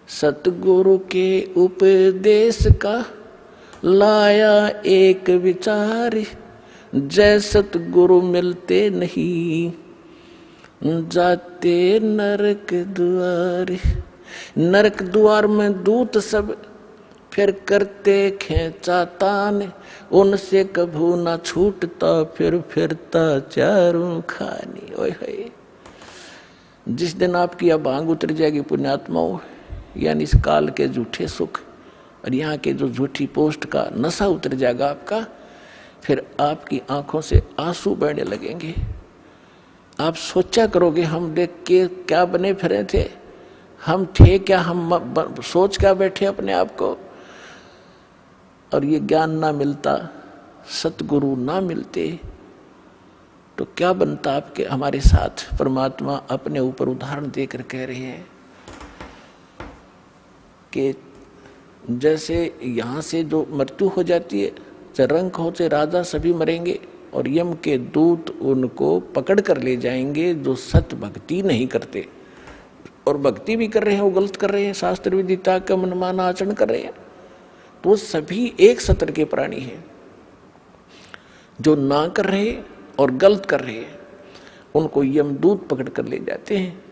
सतगुरु के उपदेश का लाया एक विचार, जय सतगुरु मिलते नहीं जाते नरक द्वार। नरक द्वार में दूत सब फिर करते खेचा तान, उनसे कभू ना छूटता फिर फिरता चारों खानी। ओए होए, जिस दिन आपकी अब भांग उतर जाएगी पुण्यात्माओं, यानी इस काल के झूठे सुख और यहाँ के जो झूठी पोस्ट का नशा उतर जाएगा आपका, फिर आपकी आंखों से आंसू बहने लगेंगे। आप सोचा करोगे हम देख के क्या बने फिरे थे, हम थे क्या, हम सोच क्या बैठे अपने आप को। और ये ज्ञान ना मिलता, सतगुरु ना मिलते तो क्या बनता आपके हमारे साथ। परमात्मा अपने ऊपर उदाहरण देकर कह रहे हैं कि जैसे यहाँ से जो मृत्यु हो जाती है, रंक हो से राजा सभी मरेंगे और यम के दूत उनको पकड़ कर ले जाएंगे जो सत भक्ति नहीं करते, और भक्ति भी कर रहे हैं वो गलत कर रहे हैं, शास्त्र विदिता का मनमाना आचरण कर रहे हैं। तो सभी एक सत्र के प्राणी हैं। जो ना कर रहे और गलत कर रहे हैं उनको यमदूत पकड़ कर ले जाते हैं।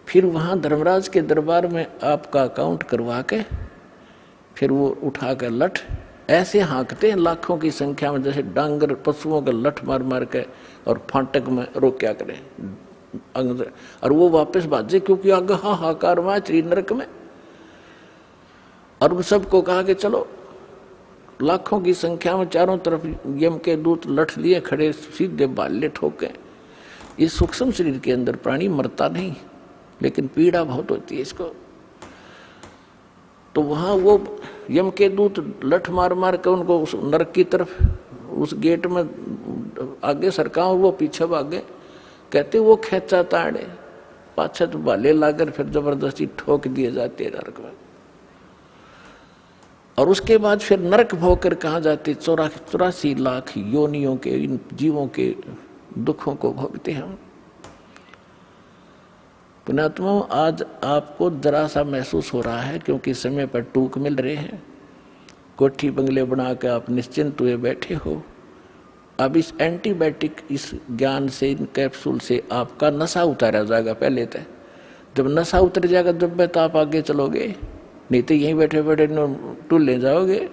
फिर वहाँ धर्मराज के दरबार में आपका अकाउंट करवा के फिर वो उठा कर लठ ऐसे हाँकते हैं लाखों की संख्या में, जैसे डांगर पशुओं का लठ मार मार के और फाटक में रोक क्या करें और वो वापस भाजे, क्योंकि आगे हाहाकार में श्री नरक में। और सबको कहा कि चलो, लाखों की संख्या में चारों तरफ यम के दूत लठ लिए खड़े, सीधे बाले ठोके। इस सूक्ष्म शरीर के अंदर प्राणी मरता नहीं, लेकिन पीड़ा बहुत होती है इसको। तो वहां वो यम के दूत लठ मार मार के उनको उस नरक की तरफ, उस गेट में आगे सरका, वो पीछे भागे। कहते वो खेचा ताड़े पाछे तो बाले लाकर फिर जबरदस्ती ठोक दिए जाते नरक में। और उसके बाद फिर नरक भोग कर कहाँ जाते, 84 लाख योनियों के इन जीवों के दुखों को भोगते हम। पुण्यात्माओं, आज आपको जरा सा महसूस हो रहा है क्योंकि समय पर टूक मिल रहे हैं। कोठी बंगले बना के आप निश्चिंत हुए बैठे हो। अब इस एंटीबायोटिक, इस ज्ञान से, इन कैप्सूल से आपका नशा उतारा जाएगा। पहले तो जब नशा उतर जाएगा जब तो आप आगे चलोगे, नहीं तो यहीं बैठे बैठे टूल ले जाओगे।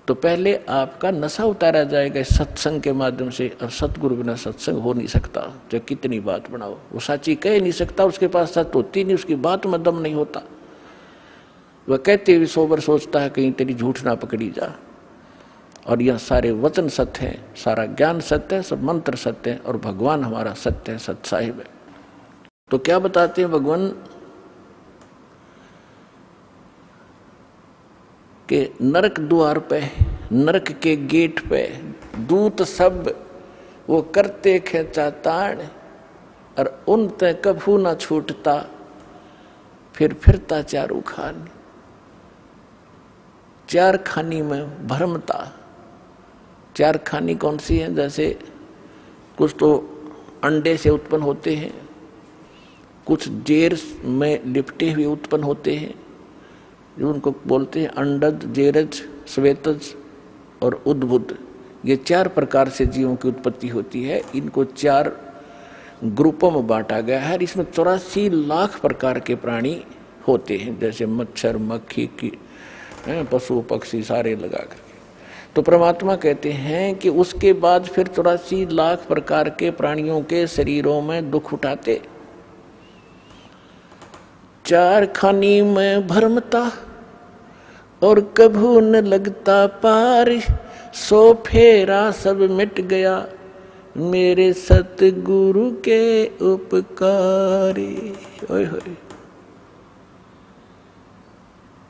तो पहले आपका नशा उतारा जाएगा सत्संग के माध्यम से। और सतगुरु बिना सत्संग हो नहीं सकता। जो कितनी बात बनाओ, वो साची कह नहीं सकता, उसके पास सत होती नहीं, उसकी बात में दम नहीं होता। वह कहते हुए सोबर सोचता है कहीं तेरी झूठ ना पकड़ी जा। और यह सारे वचन सत्य है, सारा ज्ञान सत्य है, सब मंत्र सत्य है, और भगवान हमारा सत्य है, सत साहिब है। तो क्या बताते हैं भगवान कि नरक द्वार पे, नरक के गेट पे दूत सब वो करते खेचा ताड़, और उन ते कभू ना छूटता फिर फिरता चारू खानी। चार खानी में भरमता। चार खानी कौन सी है? जैसे कुछ तो अंडे से उत्पन्न होते हैं, कुछ जेर में लिपटे हुए उत्पन्न होते हैं, जो उनको बोलते हैं अंडज, जेरज, श्वेतज और उद्भुत। ये चार प्रकार से जीवों की उत्पत्ति होती है। इनको चार ग्रुपों में बांटा गया है। इसमें 84 लाख प्रकार के प्राणी होते हैं, जैसे मच्छर, मक्खी की, पशु पक्षी सारे लगा करके। तो परमात्मा कहते हैं कि उसके बाद फिर 84 लाख प्रकार के प्राणियों के शरीरों में दुख उठाते। चार खानी में भरमता और कभू न लगता पार, सो फेरा सब मिट गया मेरे सतगुरु के उपकार। ओए होए,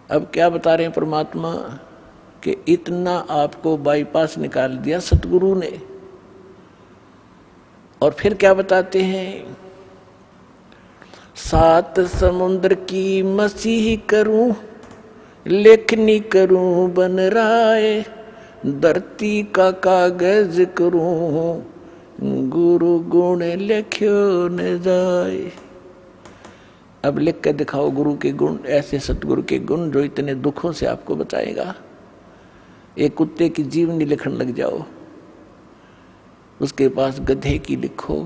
अब क्या बता रहे हैं परमात्मा कि इतना आपको बाईपास निकाल दिया सतगुरु ने। और फिर क्या बताते हैं, 7 समुद्र की मसीह करूं, लेखनी करूं बन राय, धरती का कागज करूं, गुरु गुण लिख्यो न जाए। अब लिख के दिखाओ गुरु के गुण, ऐसे सतगुरु के गुण जो इतने दुखों से आपको बचाएगा। एक कुत्ते की जीवनी लिखने लग जाओ, उसके पास गधे की लिखो,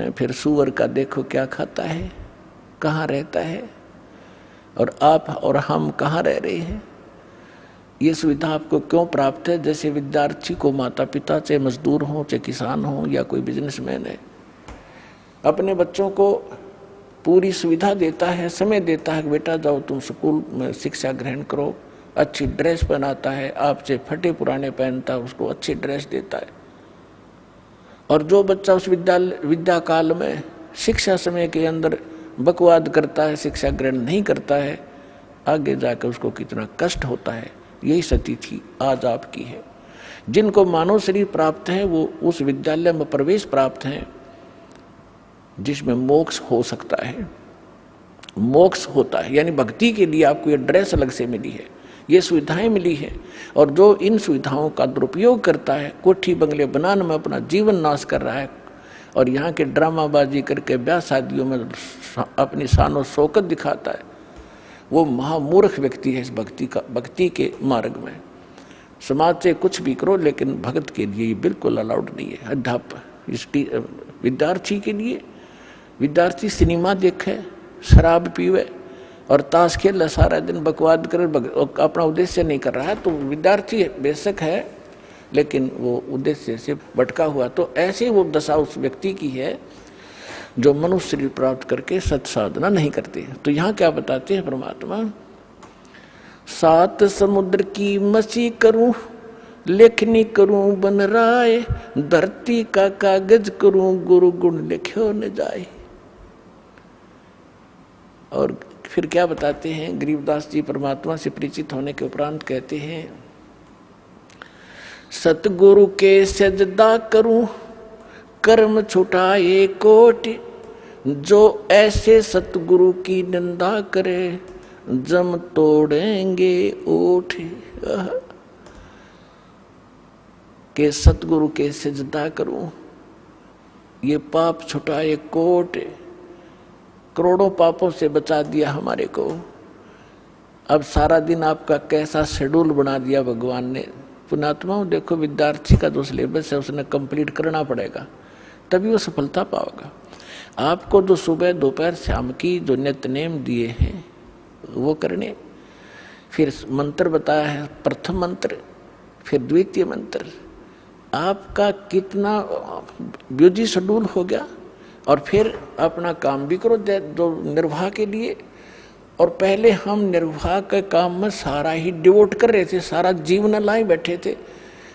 फिर सूअर का देखो क्या खाता है, कहाँ रहता है, और आप और हम कहाँ रह रहे हैं। ये सुविधा आपको क्यों प्राप्त है? जैसे विद्यार्थी को माता पिता, चाहे मजदूर हो, चाहे किसान हो, या कोई बिजनेसमैन है, अपने बच्चों को पूरी सुविधा देता है, समय देता है कि बेटा जाओ तुम स्कूल में शिक्षा ग्रहण करो, अच्छी ड्रेस पहनाता है, आपसे फटे पुराने पहनता है, उसको अच्छी ड्रेस देता है। और जो बच्चा उस विद्या काल में शिक्षा समय के अंदर बकवाद करता है, शिक्षा ग्रहण नहीं करता है, आगे जाकर उसको कितना कष्ट होता है। यही स्थिति आज आपकी है। जिनको मानव शरीर प्राप्त है वो उस विद्यालय में प्रवेश प्राप्त है जिसमें मोक्ष हो सकता है, मोक्ष होता है। यानी भक्ति के लिए आपको ये ड्रेस अलग से मिली है, ये सुविधाएं मिली है। और जो इन सुविधाओं का दुरुपयोग करता है, कोठी बंगले बनाने में अपना जीवन नाश कर रहा है और यहाँ के ड्रामाबाजी करके ब्याह शादियों में अपनी शान शौकत दिखाता है, वो महामूर्ख व्यक्ति है इस भक्ति के मार्ग में। समाज से कुछ भी करो लेकिन भगत के लिए ये बिल्कुल अलाउड नहीं है। अध्यापक विद्यार्थी के लिए, विद्यार्थी सिनेमा देखे, शराब पीवे और ताश खेल सारा दिन, बकवाद करे, अपना उद्देश्य नहीं कर रहा है, तो विद्यार्थी बेशक है लेकिन वो उद्देश्य से भटका हुआ। तो ऐसे वो दशा उस व्यक्ति की है जो मनुष्य शरीर प्राप्त करके सत साधना नहीं करते। तो यहाँ क्या बताते हैं परमात्मा, 7 समुद्र की मसी करूं, लेखनी करूं बन राय, धरती का कागज करूं, गुरु गुण लिखो न जाए। और फिर क्या बताते हैं, गरीबदास जी परमात्मा से परिचित होने के उपरांत कहते हैं, सतगुरु के सजदा करूं, कर्म छुटाए कोटि, जो ऐसे सतगुरु की निंदा करे, जम तोड़ेंगे ओठ। के सतगुरु के सजदा करूं, ये पाप छुटाए कोट, करोड़ों पापों से बचा दिया हमारे को। अब सारा दिन आपका कैसा शेड्यूल बना दिया भगवान ने। पुण्यात्माओं देखो, विद्यार्थी का जो सिलेबस है उसने कंप्लीट करना पड़ेगा, तभी वो सफलता पाएगा। आपको जो सुबह दोपहर शाम की जो नित्य नेम दिए हैं वो करने, फिर मंत्र बताया है, प्रथम मंत्र फिर द्वितीय मंत्र, आपका कितना बिजी शेड्यूल हो गया। और फिर अपना काम भी करो जो निर्वाह के लिए। और पहले हम निर्वाह के काम में सारा ही डिवोट कर रहे थे, सारा जीवन लाए बैठे थे,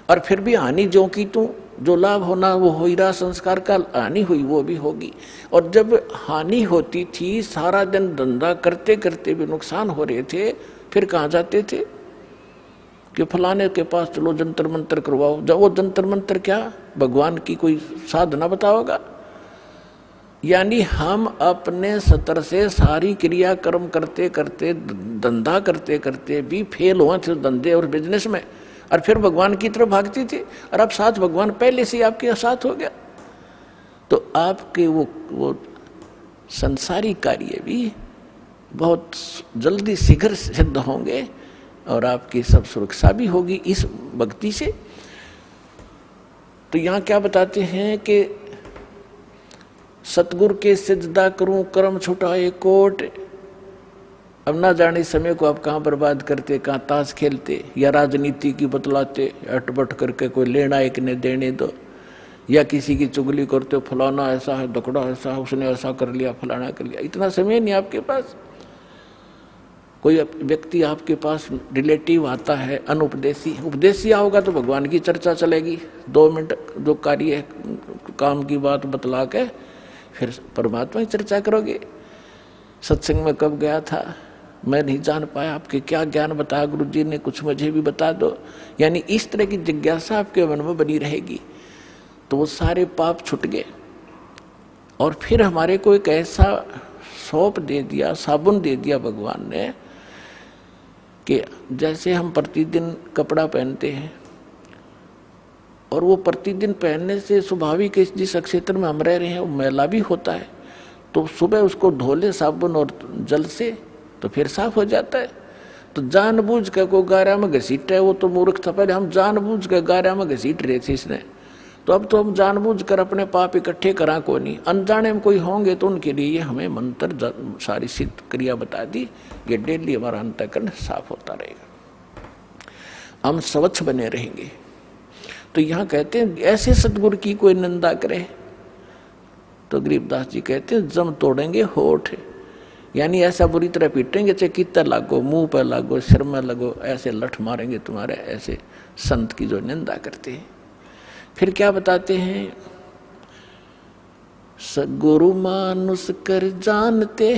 और फिर भी हानि जो की तू, जो लाभ होना वो हो ही रहा, संस्कार का हानि हुई वो भी होगी। और जब हानि होती थी, सारा दिन धंधा करते करते भी नुकसान हो रहे थे, फिर कहाँ जाते थे कि फलाने के पास चलो जंतर मंतर करवाओ। जब वो जंतर मंतर क्या भगवान की कोई साधना बताओगा। यानी हम अपने स्तर से सारी क्रिया कर्म करते करते, धंधा करते करते भी फेल हुए थे धंधे और बिजनेस में, और फिर भगवान की तरफ भागती थी। और अब साथ भगवान पहले से आपके साथ हो गया, तो आपके वो संसारी कार्य भी बहुत जल्दी शीघ्र सिद्ध होंगे और आपकी सब सुरक्षा भी होगी इस भक्ति से। तो यहाँ क्या बताते हैं कि सतगुरु के सजदा करूं, कर्म छुटाए कोट। अब ना जाने समय को आप कहाँ बर्बाद करते, कहाँ ताश खेलते, या राजनीति की बतलाते, अटपट करके कोई लेना एक ने देने दो, या किसी की चुगली करते हो, फलाना ऐसा है, दकड़ा ऐसा है, उसने ऐसा कर लिया, फलाना कर लिया। इतना समय नहीं आपके पास। कोई व्यक्ति आपके पास रिलेटिव आता है अनुपदेशी, उपदेशी आओगा तो भगवान की चर्चा चलेगी, 2 मिनट जो कार्य है काम की बात बतला के फिर परमात्मा की चर्चा करोगे। सत्संग में कब गया था, मैं नहीं जान पाया, आपके क्या ज्ञान बताया गुरु जी ने, कुछ मुझे भी बता दो। यानी इस तरह की जिज्ञासा आपके मन में बनी रहेगी, तो वो सारे पाप छूट गए। और फिर हमारे को एक ऐसा सौंप दे दिया, साबुन दे दिया भगवान ने, कि जैसे हम प्रतिदिन कपड़ा पहनते हैं और वो प्रतिदिन पहनने से स्वाभाविक जिस क्षेत्र में हम रह रहे हैं वो मैला भी होता है, तो सुबह उसको धो ले साबुन और जल से तो फिर साफ हो जाता है। तो जानबूझ के को गारा में घसीट है, वो तो मूर्ख था। पहले हम जानबूझ के गारा में घसीट रहे थे इसने, तो अब तो हम जानबूझ कर अपने पाप इकट्ठे करा को नहीं। अनजाने में कोई होंगे तो उनके लिए हमें मंत्र सारी सिद्ध क्रिया बता दी, ये डेली हमारा अंतःकरण साफ होता रहेगा, हम स्वच्छ बने रहेंगे। तो यहाँ कहते हैं ऐसे सतगुरु की कोई निंदा करे तो गरीबदास जी कहते हैं जम तोड़ेंगे होठ, यानी ऐसा बुरी तरह पीटेंगे चाहे कितना लागो, मुंह पर लागो, सिर में लगो, ऐसे लठ मारेंगे तुम्हारे ऐसे संत की जो निंदा करते हैं। फिर क्या बताते हैं, सगुरु मानुष कर जानते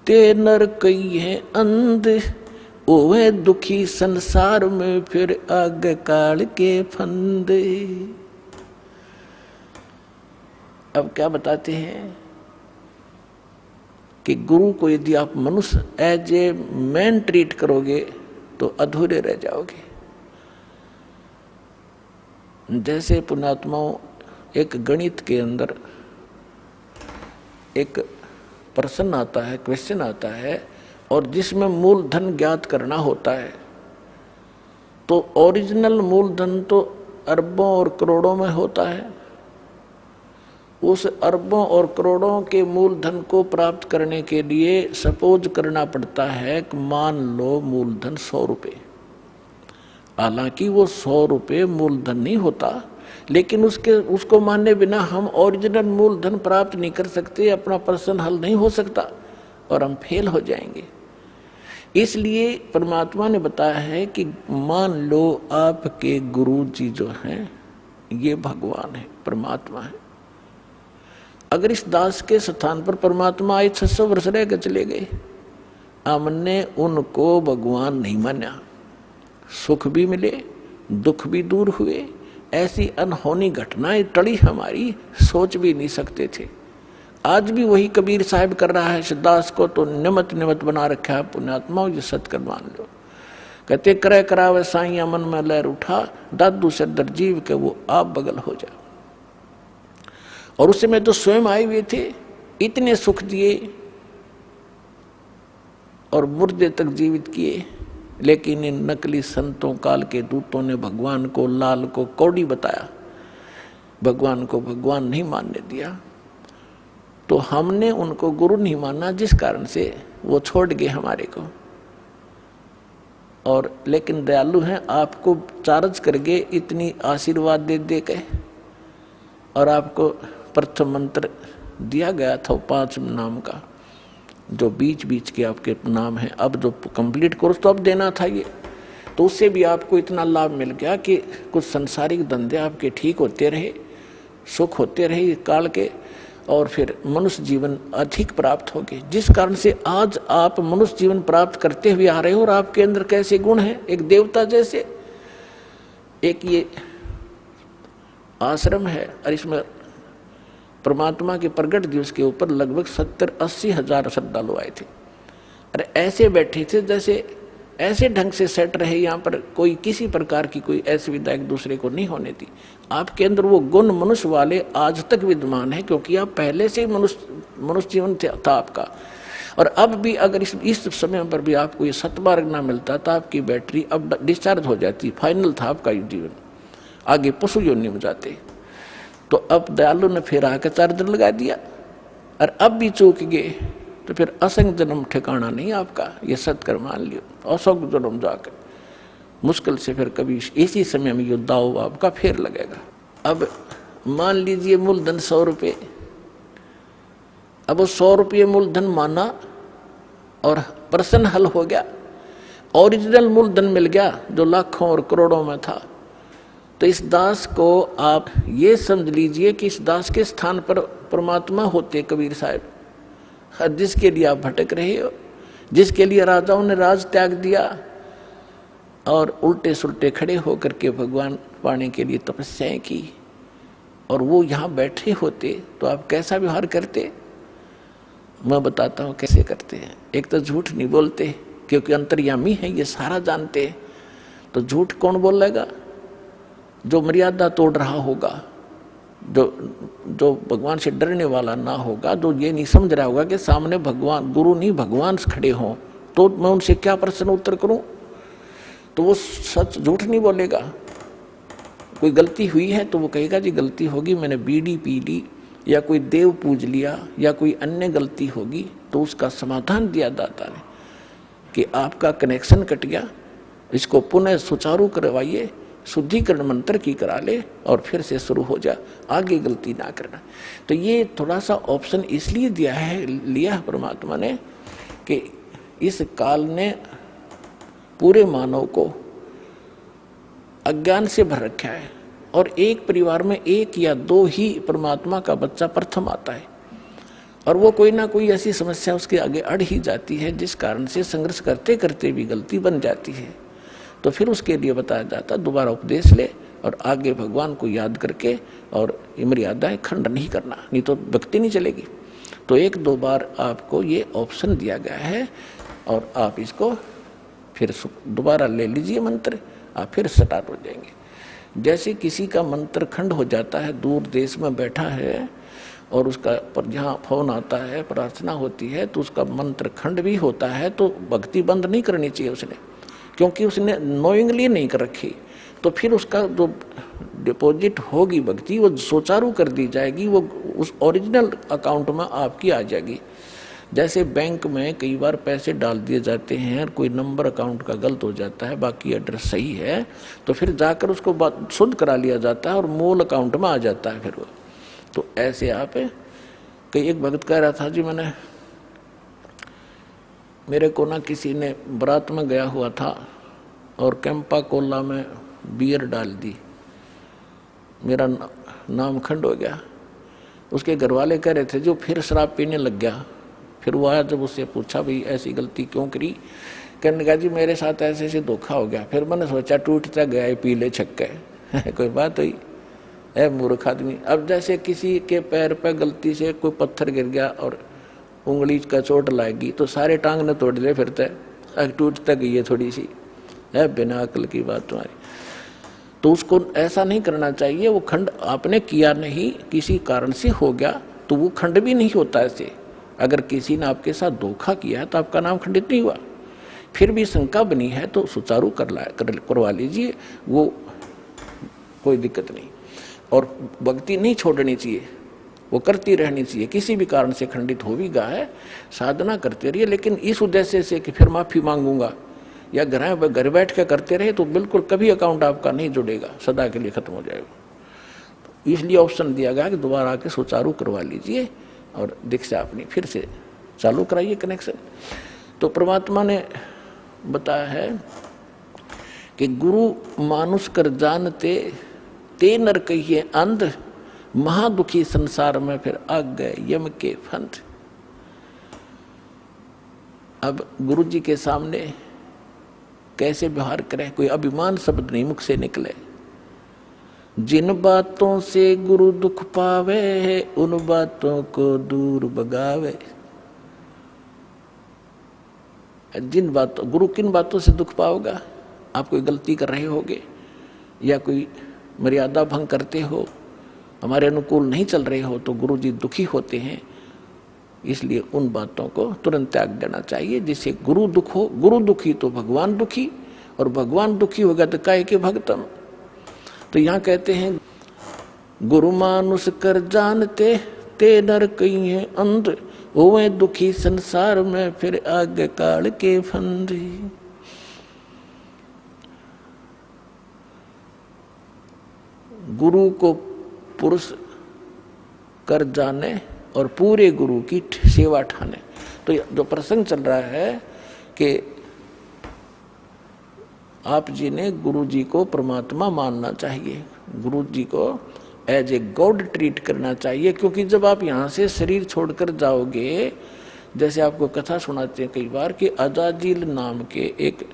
ते नर कई है अंध, ओवे दुखी संसार में फिर आगे काल के फंदे। अब क्या बताते हैं कि गुरु को यदि आप मनुष्य एज ए मैन ट्रीट करोगे तो अधूरे रह जाओगे। जैसे पुण्यात्माओं, एक गणित के अंदर एक प्रश्न आता है, क्वेश्चन आता है, और जिसमें मूलधन ज्ञात करना होता है, तो ओरिजिनल मूलधन तो अरबों और करोड़ों में होता है। उस अरबों और करोड़ों के मूलधन को प्राप्त करने के लिए सपोज करना पड़ता है कि मान लो मूलधन 100 रुपये। हालांकि वो 100 रुपये मूलधन नहीं होता, लेकिन उसको माने बिना हम ओरिजिनल मूलधन प्राप्त नहीं कर सकते, अपना प्रश्न हल नहीं हो सकता और हम फेल हो जाएंगे। इसलिए परमात्मा ने बताया है कि मान लो आपके गुरु जी जो हैं ये भगवान है, परमात्मा है। अगर इस दास के स्थान पर परमात्मा आए 600 वर्ष रह के चले गए, हमने उनको भगवान नहीं माना, सुख भी मिले, दुख भी दूर हुए, ऐसी अनहोनी घटनाएं टली हमारी, सोच भी नहीं सकते थे। आज भी वही कबीर साहब कर रहा है, दास को तो निमत निमत बना रखा है। पुण्यात्माओं ये सत्कर मान लो। कहते करे करावे साइया मन में लहर उठा, दादू से दर जीव के वो आप बगल हो जा। और उस समय तो स्वयं आए हुए थे, इतने सुख दिए और मुर्दे तक जीवित किए, लेकिन इन नकली संतों काल के दूतों ने भगवान को लाल को कौड़ी बताया, भगवान को भगवान नहीं मानने दिया। तो हमने उनको गुरु नहीं माना, जिस कारण से वो छोड़ गए हमारे को। और लेकिन दयालु हैं, आपको चार्ज कर गए इतनी आशीर्वाद दे दे के, और आपको प्रथम मंत्र दिया गया था 5 नाम का, जो बीच बीच के आपके नाम है। अब जो कंप्लीट कोर्स तो अब देना था ये, तो उससे भी आपको इतना लाभ मिल गया कि कुछ संसारिक धंधे आपके ठीक होते रहे, सुख होते रहे काल के, और फिर मनुष्य जीवन अधिक प्राप्त हो गए, जिस कारण से आज आप मनुष्य जीवन प्राप्त करते हुए आ रहे हो। और आपके अंदर कैसे गुण हैं, एक देवता जैसे। एक ये आश्रम है और इसमें परमात्मा के प्रगट दिवस के ऊपर लगभग 70-80 हजार श्रद्धालु आए थे। अरे ऐसे बैठे थे जैसे ऐसे ढंग से सेट रहे, यहाँ पर कोई किसी प्रकार की कोई असुविधा एक दूसरे को नहीं होने दी। आपके अंदर वो गुण मनुष्य वाले आज तक विद्यमान है, क्योंकि आप पहले से मनुष्य जीवन था आपका। और अब भी अगर इस समय पर भी आपको ये सतमार्ग ना मिलता तो आपकी बैटरी अब डिस्चार्ज हो जाती, फाइनल था आपका जीवन, आगे पशु योनि में जाते। तो अब दयालु ने फिर आकर चार्जर लगा दिया, और अब भी चूक गए तो फिर असंग जन्म ठिकाना नहीं आपका, ये सत्कर मान लियो। असंग जन्म जाकर मुश्किल से फिर कभी इसी समय में ये दाव आपका फिर लगेगा। अब मान लीजिए मूलधन 100 रुपये, अब वो 100 रुपये मूलधन माना और प्रश्न हल हो गया, ओरिजिनल मूलधन मिल गया जो लाखों और करोड़ों में था। तो इस दास को आप ये समझ लीजिए कि इस दास के स्थान पर परमात्मा होते कबीर साहब, जिसके लिए आप भटक रहे हो, जिसके लिए राजाओं ने राज त्याग दिया और उल्टे सुल्टे खड़े होकर के भगवान पाने के लिए तपस्याएं की, और वो यहाँ बैठे होते तो आप कैसा व्यवहार करते। मैं बताता हूँ कैसे करते हैं। एक तो झूठ नहीं बोलते, क्योंकि अंतर्यामी है, ये सारा जानते हैं। तो झूठ कौन बोलेगा? जो मर्यादा तोड़ रहा होगा, जो जो भगवान से डरने वाला ना होगा, जो ये नहीं समझ रहा होगा कि सामने भगवान, गुरु नहीं भगवान खड़े हों, तो मैं उनसे क्या प्रश्न उत्तर करूं, तो वो सच झूठ नहीं बोलेगा। कोई गलती हुई है तो वो कहेगा जी गलती होगी, मैंने बीड़ी पी ली या कोई देव पूज लिया या कोई अन्य गलती होगी, तो उसका समाधान दिया दाता ने कि आपका कनेक्शन कट गया, इसको पुनः सुचारू करवाइए, शुद्धिकरण मंत्र की करा ले और फिर से शुरू हो जा, आगे गलती ना करना। तो ये थोड़ा सा ऑप्शन इसलिए दिया है, लिया है परमात्मा ने कि इस काल ने पूरे मानव को अज्ञान से भर रखा है और एक परिवार में एक या दो ही परमात्मा का बच्चा प्रथम आता है और वो कोई ना कोई ऐसी समस्या उसके आगे अड़ ही जाती है जिस कारण से संघर्ष करते करते भी गलती बन जाती है। तो फिर उसके लिए बताया जाता दोबारा उपदेश ले और आगे भगवान को याद करके और मर्यादाएं खंड नहीं करना, नहीं तो भक्ति नहीं चलेगी। तो एक दो बार आपको ये ऑप्शन दिया गया है और आप इसको फिर दोबारा ले लीजिए मंत्र, आप फिर स्टार्ट हो जाएंगे। जैसे किसी का मंत्र खंड हो जाता है, दूर देश में बैठा है और उसका पर जहाँ फोन आता है, प्रार्थना होती है, तो उसका मंत्र खंड भी होता है, तो भक्ति बंद नहीं करनी चाहिए उसने, क्योंकि उसने नोइंगली नहीं कर रखी। तो फिर उसका जो डिपॉजिट होगी भक्ति वो सुचारू कर दी जाएगी, वो उस ओरिजिनल अकाउंट में आपकी आ जाएगी। जैसे बैंक में कई बार पैसे डाल दिए जाते हैं, कोई नंबर अकाउंट का गलत हो जाता है, बाकी एड्रेस सही है, तो फिर जाकर उसको शुद्ध करा लिया जाता है और मूल अकाउंट में आ जाता है फिर वो। तो ऐसे आप कई, एक भगत कह रहा था जी मेरे को ना किसी ने बारात में गया हुआ था और कैंपा कोला में बियर डाल दी, मेरा नाम खंड हो गया। उसके घर वाले कह रहे थे जो फिर शराब पीने लग गया। फिर वो आया, जब उससे पूछा भाई ऐसी गलती क्यों करी, कहने लगा जी मेरे साथ ऐसे ऐसे धोखा हो गया। फिर मैंने सोचा टूटता गया पीले छक्के कोई बात हुई है मूर्ख आदमी। अब जैसे किसी के पैर पर गलती से कोई पत्थर गिर गया और उंगली का चोट लाएगी तो सारे टांग ने तोड़ ले फिरता है, टूटता गई है थोड़ी सी, है बिना अकल की बात तुम्हारी। तो उसको ऐसा नहीं करना चाहिए। वो खंड आपने किया नहीं, किसी कारण से हो गया तो वो खंड भी नहीं होता ऐसे। अगर किसी ने आपके साथ धोखा किया है तो आपका नाम खंडित नहीं हुआ। फिर भी शंका बनी है तो सुचारू करवा लीजिए, वो कोई दिक्कत नहीं। और भक्ति नहीं छोड़नी चाहिए, वो करती रहनी चाहिए। किसी भी कारण से खंडित हो भी गया है, साधना करते रहिए, लेकिन इस उद्देश्य से कि फिर माफी मांगूंगा या घर बैठ के करते रहे तो बिल्कुल कभी अकाउंट आपका नहीं जुड़ेगा, सदा के लिए खत्म हो जाएगा। तो इसलिए ऑप्शन दिया गया कि दोबारा आके सुचारू करवा लीजिए और दीक्षा अपनी फिर से चालू कराइए कनेक्शन। तो परमात्मा ने बताया है कि गुरु मानुष कर जानते ते नर कहिए अंध, महादुखी संसार में फिर आ गए यम के फंद। अब गुरु जी के सामने कैसे व्यवहार करें, कोई अभिमान शब्द नहीं मुख से निकले। जिन बातों से गुरु दुख पावे उन बातों को दूर भगावे। जिन बातों, गुरु किन बातों से दुख पाओगा, आप कोई गलती कर रहे होगे या कोई मर्यादा भंग करते हो, हमारे अनुकूल नहीं चल रहे हो, तो गुरु जी दुखी होते हैं। इसलिए उन बातों को तुरंत त्याग देना चाहिए जिससे गुरु दुख हो। गुरु दुखी तो भगवान दुखी, और भगवान दुखी होगा तो काहे के भक्तम। तो यहाँ कहते हैं गुरु मानुष कर जानते ते नर कहिए अंध, होवे दुखी संसार में फिर आगे काल के फंद। गुरु को पुरुष कर जाने और पूरे गुरु की सेवा ठाने। तो जो प्रसंग चल रहा है कि आप जी ने गुरु जी को परमात्मा मानना चाहिए, गुरु जी को एज ए गॉड ट्रीट करना चाहिए। क्योंकि जब आप यहाँ से शरीर छोड़कर जाओगे, जैसे आपको कथा सुनाते हैं कई बार कि अजाजिल नाम के एक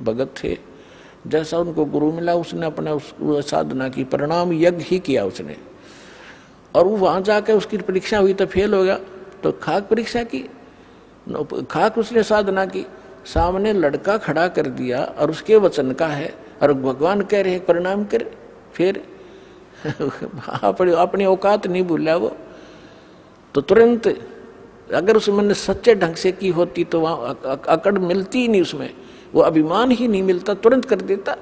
भगत थे, जैसा उनको गुरु मिला उसने अपने उस साधना की परिणाम यज्ञ ही किया उसने, और वो वहाँ जाकर उसकी परीक्षा हुई तो फेल हो गया। तो खाक परीक्षा की, खाक उसने साधना की, सामने लड़का खड़ा कर दिया और उसके वचन का है और भगवान कह रहे परिणाम कर, फिर अपनी अपनी औकात नहीं भूला वो, तो तुरंत अगर उसमें सच्चे ढंग से की होती तो वहाँ अकड़ मिलती ही नहीं, उसमें वो अभिमान ही नहीं मिलता, तुरंत कर देता।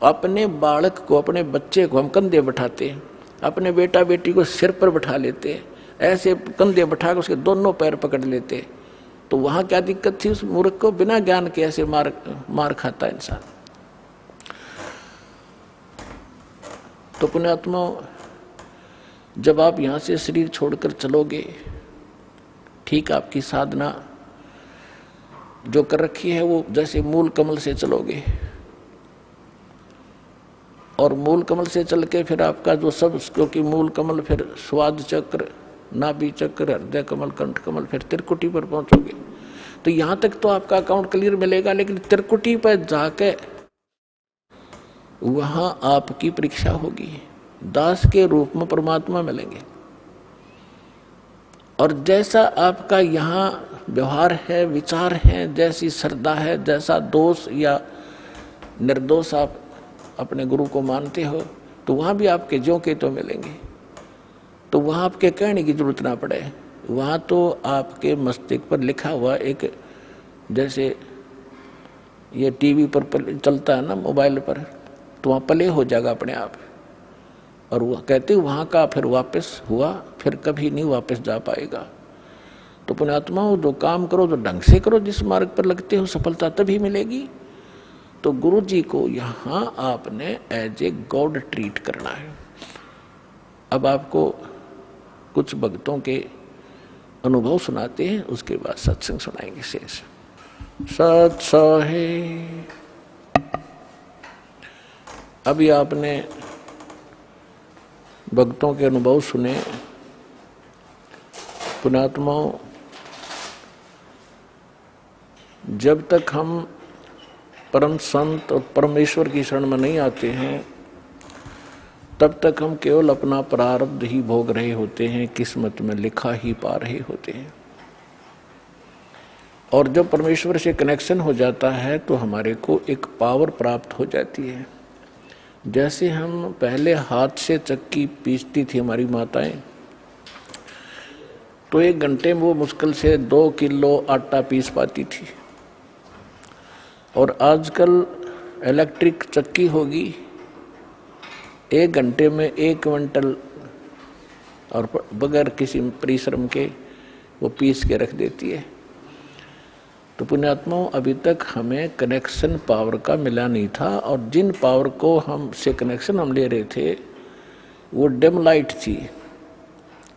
अपने बालक को, अपने बच्चे को हम कंधे बैठाते हैं, अपने बेटा बेटी को सिर पर बैठा लेते हैं, ऐसे कंधे बैठा कर उसके दोनों पैर पकड़ लेते, तो वहाँ क्या दिक्कत थी उस मूर्ख को? बिना ज्ञान के ऐसे मार खाता इंसान। तो पुण्यात्मा, जब आप यहाँ से शरीर छोड़कर चलोगे, ठीक आपकी साधना जो कर रखी है वो जैसे मूल कमल से चलोगे, और मूल कमल से चल के फिर आपका जो सब, क्योंकि मूल कमल फिर स्वाद चक्र, नाभि चक्र, हृदय कमल, कंठ कमल, फिर त्रिकुटी पर पहुंचोगे। तो यहाँ तक तो आपका अकाउंट क्लियर मिलेगा, लेकिन त्रिकुटी पर जाके वहां आपकी परीक्षा होगी। दास के रूप में परमात्मा मिलेंगे, और जैसा आपका यहाँ व्यवहार है, विचार है, जैसी श्रद्धा है, जैसा दोष या निर्दोष आप अपने गुरु को मानते हो, तो वहाँ भी आपके ज्यों के तो मिलेंगे। तो वहाँ आपके कहने की जरूरत ना पड़े, वहाँ तो आपके मस्तिष्क पर लिखा हुआ एक, जैसे ये टीवी पर चलता है ना, मोबाइल पर, तो वहाँ प्ले हो जाएगा अपने आप। और वह कहते वहाँ का फिर वापस हुआ, फिर कभी नहीं वापस जा पाएगा। तो पुण्यात्माओं, जो काम करो तो ढंग से करो, जिस मार्ग पर लगते हो सफलता तभी मिलेगी। तो गुरु जी को यहाँ आपने एज ए गॉड ट्रीट करना है। अब आपको कुछ भक्तों के अनुभव सुनाते हैं, उसके बाद सत्संग सुनाएंगे शेष। सत्सहे अभी आपने भक्तों के अनुभव सुने। पुण्यात्माओं, जब तक हम परम संत और परमेश्वर की शरण में नहीं आते हैं, तब तक हम केवल अपना प्रारब्ध ही भोग रहे होते हैं, किस्मत में लिखा ही पा रहे होते हैं। और जब परमेश्वर से कनेक्शन हो जाता है तो हमारे को एक पावर प्राप्त हो जाती है। जैसे हम पहले हाथ से चक्की पीसती थी हमारी माताएं, तो 1 घंटे में वो मुश्किल से 2 किलो आटा पीस पाती थी, और आजकल इलेक्ट्रिक चक्की होगी, 1 घंटे में 1 क्विंटल और बगैर किसी परिश्रम के वो पीस के रख देती है। तो पुण्यात्माओं, अभी तक हमें कनेक्शन पावर का मिला नहीं था, और जिन पावर को हमसे कनेक्शन हम ले रहे थे वो डिम लाइट थी,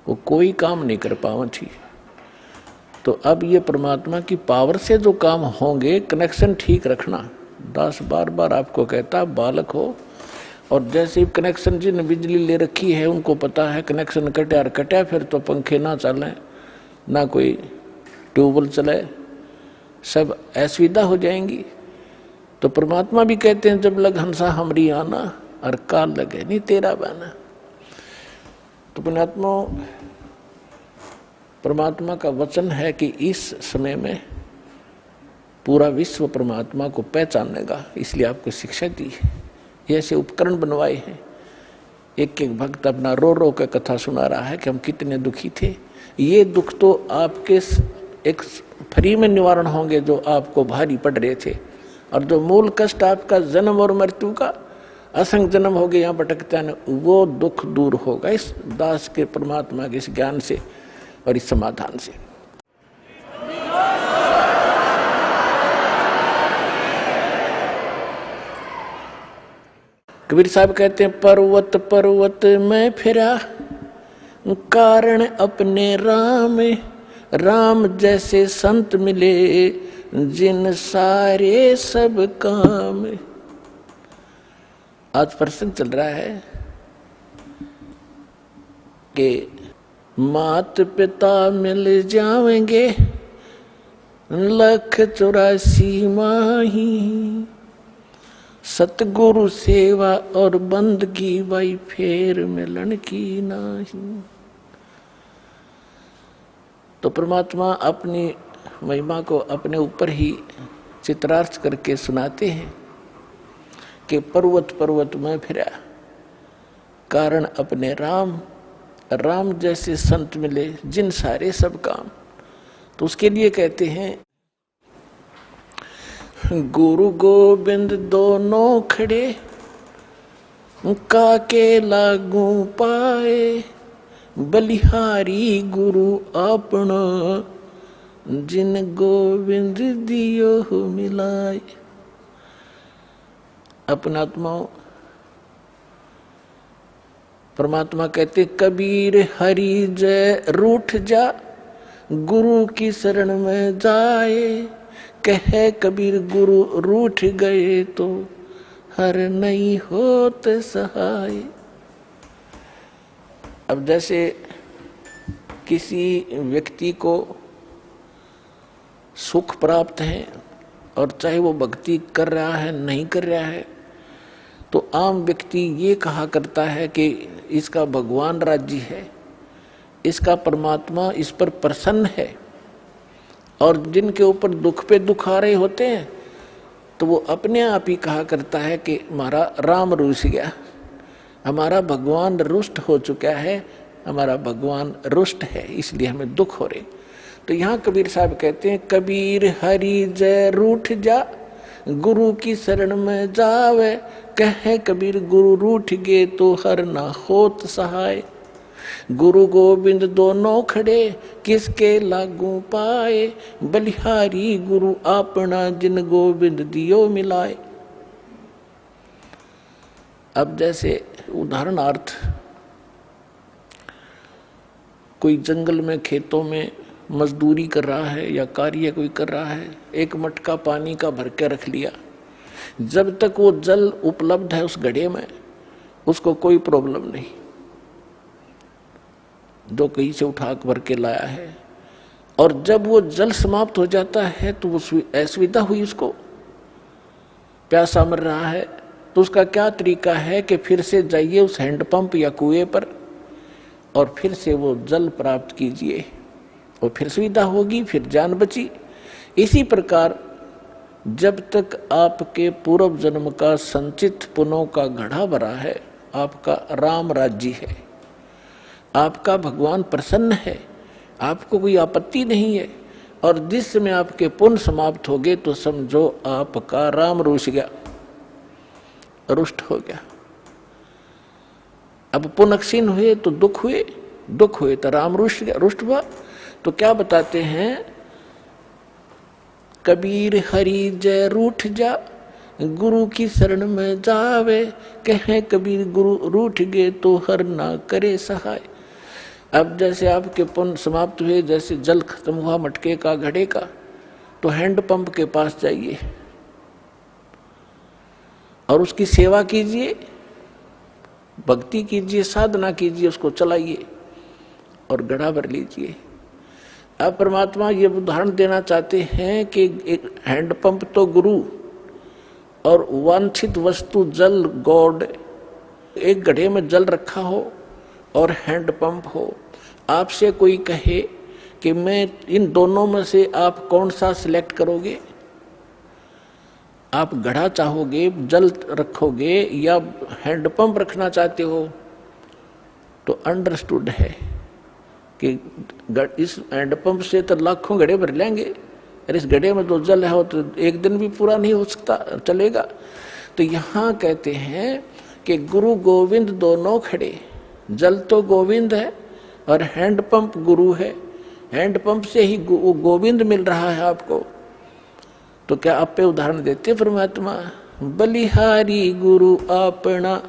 वो कोई काम नहीं कर पावा थी। तो अब ये परमात्मा की पावर से जो काम होंगे, कनेक्शन ठीक रखना। दास बार बार आपको कहता, बालक हो, और जैसे ही कनेक्शन जिन बिजली ले रखी है उनको पता है कनेक्शन कटा और कटा, फिर तो पंखे ना चलें, ना कोई ट्यूबवेल चले, सब असुविधा हो जाएंगी। तो परमात्मा भी कहते हैं, जब लग हंसा हमरी आना, और काल लगे नहीं तेरा बाना। तो पुण्यात्मा, परमात्मा का वचन है कि इस समय में पूरा विश्व परमात्मा को पहचानेगा, इसलिए आपको शिक्षा दी है, ऐसे उपकरण बनवाए हैं। एक एक भक्त अपना रो रो के कथा सुना रहा है कि हम कितने दुखी थे। ये दुख तो आपके एक फ्री में निवारण होंगे जो आपको भारी पड़ रहे थे, और जो मूल कष्ट आपका जन्म और मृत्यु का, असंग जन्म हो गए यहाँ भटकता है, वो दुख दूर होगा इस दास के परमात्मा के इस ज्ञान से और इस समाधान से। कबीर साहब कहते हैं, पर्वत पर्वत में फिरा, कारण अपने राम, राम जैसे संत मिले, जिन सारे सब काम। आज प्रसंग चल रहा है कि मात पिता मिल जाएंगे, 184 माही, सतगुरु सेवा और बंदगी भाई फेर मिलन की नाही। तो परमात्मा अपनी महिमा को अपने ऊपर ही चित्रार्थ करके सुनाते हैं कि पर्वत पर्वत में फिरा, कारण अपने राम, राम जैसे संत मिले जिन सारे सब काम। तो उसके लिए कहते हैं गुरु गोविंद दोनों खड़े काके लागू पाए, बलिहारी गुरु अपना जिन गोविंद दियो मिलाए। अपना आत्माओं, परमात्मा कहते कबीर हरि जय रूठ जा, गुरु की शरण में जाए। कहे कबीर गुरु रूठ गए तो हर नहीं होते सहाय। अब जैसे किसी व्यक्ति को सुख प्राप्त है और चाहे वो भक्ति कर रहा है नहीं कर रहा है, तो आम व्यक्ति ये कहा करता है कि इसका भगवान राज्य है, इसका परमात्मा इस पर प्रसन्न है। और जिनके ऊपर दुख पे दुख आ रहे होते हैं तो वो अपने आप ही कहा करता है कि हमारा राम रूठ गया, हमारा भगवान रुष्ट हो चुका है, हमारा भगवान रुष्ट है, इसलिए हमें दुख हो रहे। तो यहाँ कबीर साहब कहते हैं कबीर हरि जय रूठ जा, गुरु की शरण में जावे। कहे कबीर गुरु रूठ गए तो हर ना होत सहाय। गुरु गोविंद दोनों खड़े किसके लागू पाए, बलिहारी गुरु अपना जिन गोविंद दियो मिलाए। अब जैसे उदाहरणार्थ कोई जंगल में खेतों में मजदूरी कर रहा है या कार्य कोई कर रहा है, एक मटका पानी का भर के रख लिया। जब तक वो जल उपलब्ध है उस घड़े में उसको कोई प्रॉब्लम नहीं, जो कहीं से उठा भर के लाया है। और जब वो जल समाप्त हो जाता है तो वो असुविधा हुई, उसको प्यासा मर रहा है, तो उसका क्या तरीका है कि फिर से जाइए उस हैंडपंप या कुएं पर और फिर से वो जल प्राप्त कीजिए, और फिर सुविधा होगी, फिर जान बची। इसी प्रकार जब तक आपके पूर्व जन्म का संचित पुण्यों का घड़ा भरा है, आपका राम राज्य है, आपका भगवान प्रसन्न है, आपको कोई आपत्ति नहीं है। और जिस समय आपके पुण्य समाप्त हो गए तो समझो आपका राम रुष्ट गया, रुष्ट हो गया। अब पुण्य क्षीण हुए तो दुख हुए, दुख हुए तो राम रुष्ट गया, रुष्ट हुआ। तो क्या बताते हैं कबीर हरि जय रूठ जा, गुरु की शरण में जावे। कहे कबीर गुरु रूठ गए तो हर ना करे सहाय। अब जैसे आपके पुण्य समाप्त हुए, जैसे जल खत्म हुआ मटके का घड़े का, तो हैंडपंप के पास जाइए और उसकी सेवा कीजिए, भक्ति कीजिए, साधना कीजिए, उसको चलाइए और घड़ा भर लीजिए। अब परमात्मा ये उदाहरण देना चाहते हैं कि एक हैंडपंप तो गुरु और वांछित वस्तु जल गॉड, एक घड़े में जल रखा हो और हैंडपंप हो। आपसे कोई कहे कि मैं इन दोनों में से आप कौन सा सिलेक्ट करोगे, आप घड़ा चाहोगे, जल रखोगे या हैंडपंप रखना चाहते हो, तो अंडरस्टूड है कि इस हैंडपंप से तो लाखों घड़े भर लेंगे, और इस घड़े में तो जल है तो एक दिन भी पूरा नहीं हो सकता, चलेगा। तो यहाँ कहते हैं कि गुरु गोविंद दोनों खड़े, जल तो गोविंद है और हैंडपंप गुरु है, हैंडपंप से ही गोविंद मिल रहा है आपको। तो क्या आप पे उदाहरण देते परमात्मा, बलिहारी गुरु अपना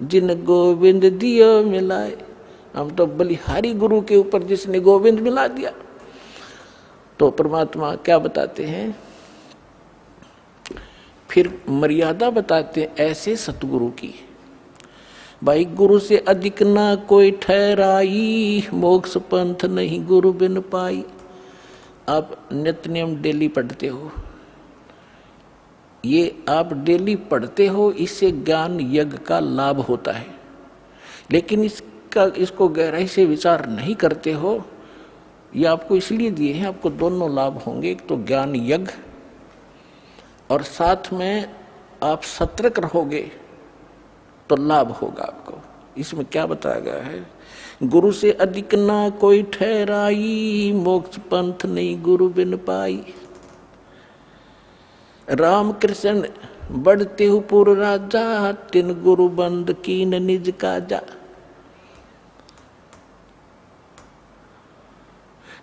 जिन गोविंद दियो मिलाए। हम तो बलिहारी गुरु के ऊपर जिसने गोविंद मिला दिया। तो परमात्मा क्या बताते हैं, फिर मर्यादा बताते हैं ऐसे सतगुरु की। भाई गुरु से अधिक ना कोई ठहराई, मोक्ष पंथ नहीं गुरु बिन पाई। आप नित्य नियम डेली पढ़ते हो, ये आप डेली पढ़ते हो, इससे ज्ञान यज्ञ का लाभ होता है। लेकिन इसको गहराई से विचार नहीं करते हो, ये आपको इसलिए दिए हैं, आपको दोनों लाभ होंगे। एक तो ज्ञान यज्ञ और साथ में आप सतर्क रहोगे तो लाभ होगा आपको। इसमें क्या बताया गया है? गुरु से अधिक ना कोई ठहराई, मोक्ष पंथ नहीं गुरु बिन पाई। राम कृष्ण बढ़ते हु पुर राजा, तिन गुरु बंद कीन निज काजा।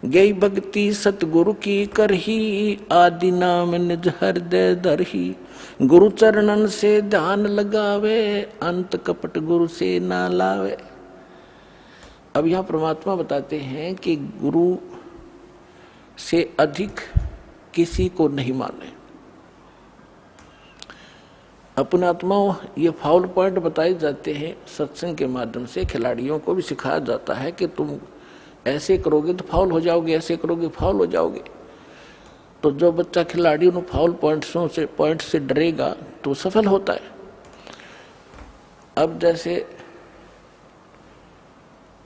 गई भक्ति सतगुरु की करही, आदि नाम निज हृदय धरही। गुरु चरणन से ध्यान लगावे, अंत कपट गुरु से ना लावे। अब यहाँ परमात्मा बताते हैं कि गुरु से अधिक किसी को नहीं माने। अपनात्मा ये फाउल पॉइंट बताए जाते हैं सत्संग के माध्यम से। खिलाड़ियों को भी सिखाया जाता है कि तुम ऐसे करोगे तो फाउल हो जाओगे, ऐसे करोगे फाउल हो जाओगे। तो जो बच्चा खिलाड़ी उन फाउल पॉइंट से डरेगा तो सफल होता है। अब जैसे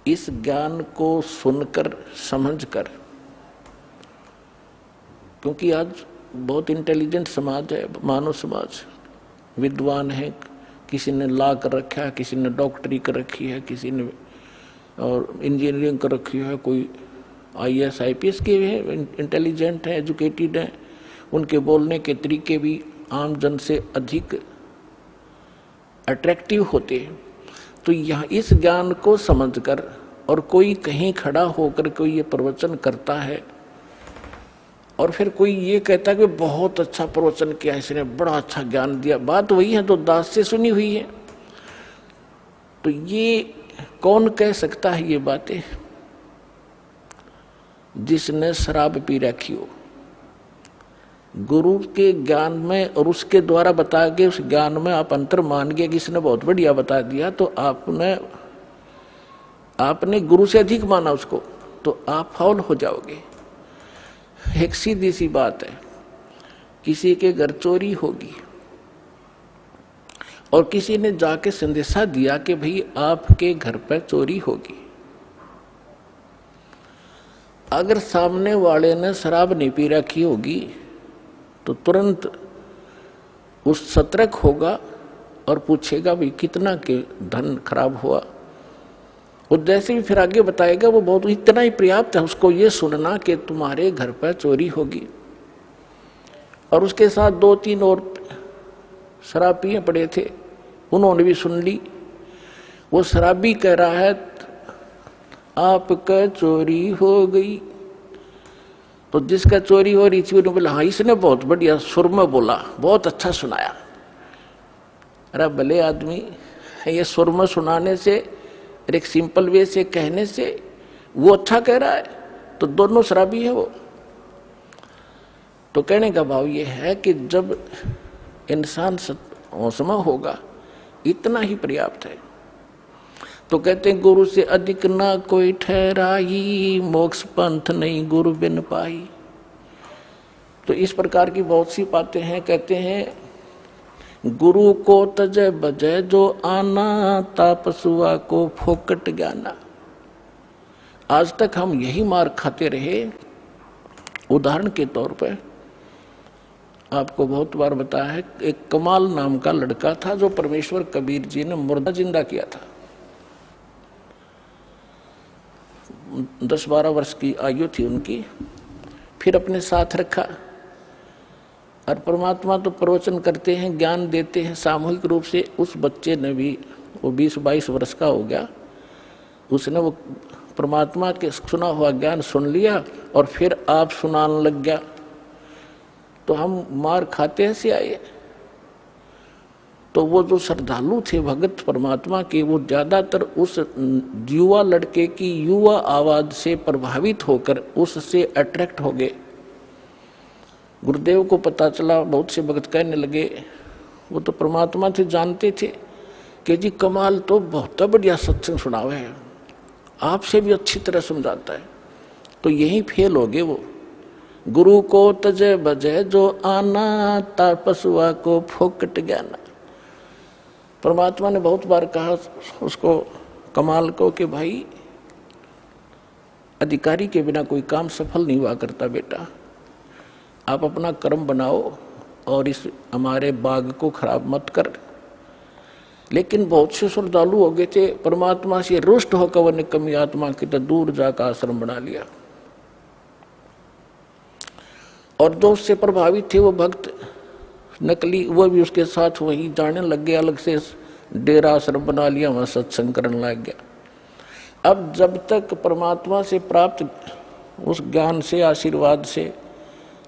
इस ज्ञान को सुनकर समझकर, क्योंकि आज बहुत इंटेलिजेंट समाज है, मानव समाज, विद्वान है, किसी ने लॉ कर रखा है, किसी ने डॉक्टरी कर रखी है, किसी ने और इंजीनियरिंग कर रखी है, कोई IAS IPS के हैं, इंटेलिजेंट हैं, एजुकेटेड हैं। उनके बोलने के तरीके भी आम जन से अधिक अट्रैक्टिव होते हैं। तो यहाँ इस ज्ञान को समझकर और कोई कहीं खड़ा होकर कोई ये प्रवचन करता है और फिर कोई ये कहता है कि बहुत अच्छा प्रवचन किया, इसने बड़ा अच्छा ज्ञान दिया, बात वही है तो दास से सुनी हुई है। तो ये कौन कह सकता है ये बातें? जिसने शराब पी रखी हो। गुरु के ज्ञान में और उसके द्वारा बताया गए उस ज्ञान में आप अंतर मान गए कि इसने बहुत बढ़िया बता दिया, तो आपने गुरु से अधिक माना उसको, तो आप फाउल हो जाओगे। एक सीधी सी बात है, किसी के घर चोरी होगी और किसी ने जाके संदेशा दिया कि भाई आपके घर पर चोरी होगी। अगर सामने वाले ने शराब नहीं पी रखी होगी तो तुरंत उस सतर्क होगा और पूछेगा भाई कितना के धन खराब हुआ। और जैसे भी फिर आगे बताएगा वो बहुत इतना ही पर्याप्त है उसको ये सुनना कि तुम्हारे घर पर चोरी होगी। और उसके साथ 2-3 और शराब पिए पड़े थे, उन्होंने भी सुन ली। वो शराबी कह रहा है आपका चोरी हो गई। तो जिसका चोरी हो रही थी उन्होंने बोला हाँ इसने बहुत बढ़िया सुर में बोला, बहुत अच्छा सुनाया। अरे भले आदमी, ये सुर में सुनाने से एक सिंपल वे से कहने से वो अच्छा कह रहा है, तो दोनों शराबी है वो। तो कहने का भाव ये है कि जब इंसान होशमा होगा इतना ही पर्याप्त है। तो कहते हैं गुरु से अधिक ना कोई ठहराई, मोक्ष पंथ नहीं गुरु बिन पाई। तो इस प्रकार की बहुत सी बातें हैं। कहते हैं गुरु को तजय बजय जो आना, तापसुआ को फोकट ज्ञाना। आज तक हम यही मार खाते रहे। उदाहरण के तौर पर आपको बहुत बार बताया है, एक कमाल नाम का लड़का था जो परमेश्वर कबीर जी ने मुर्दा जिंदा किया था। 10-12 वर्ष की आयु थी उनकी। फिर अपने साथ रखा और परमात्मा तो प्रवचन करते हैं, ज्ञान देते हैं सामूहिक रूप से। उस बच्चे ने भी, वो 20-22 वर्ष का हो गया, उसने वो परमात्मा के सुना हुआ ज्ञान सुन लिया और फिर आप सुनाने लग गया। तो हम मार खाते हैं से आए। तो वो जो श्रद्धालु थे भगत परमात्मा के, वो ज्यादातर उस युवा लड़के की युवा आवाज से प्रभावित होकर उससे अट्रैक्ट हो गए। गुरुदेव को पता चला, बहुत से भगत कहने लगे, वो तो परमात्मा थे, जानते थे कि जी कमाल तो बहुत बढ़िया सत्संग सुनावे है, आपसे भी अच्छी तरह समझाता है। तो यही फेल हो गए वो। गुरु को तजय बजय जो आना, तापसुआ को फोकट ज्ञाना। परमात्मा ने बहुत बार कहा उसको, कमाल को, कि भाई अधिकारी के बिना कोई काम सफल नहीं हुआ करता बेटा, आप अपना कर्म बनाओ और इस हमारे बाग को खराब मत कर। लेकिन बहुत से श्रद्धालु हो गए थे, परमात्मा से रुष्ट होकर वो निकम्मी आत्मा की तो दूर जाकर आश्रम बना लिया। और जो उससे प्रभावित थे वो भक्त नकली, वो भी उसके साथ वही जाने लग गए, अलग से डेरा आश्रम बना लिया, वहां सत्संग करने लग गया। अब जब तक परमात्मा से प्राप्त उस ज्ञान से, आशीर्वाद से,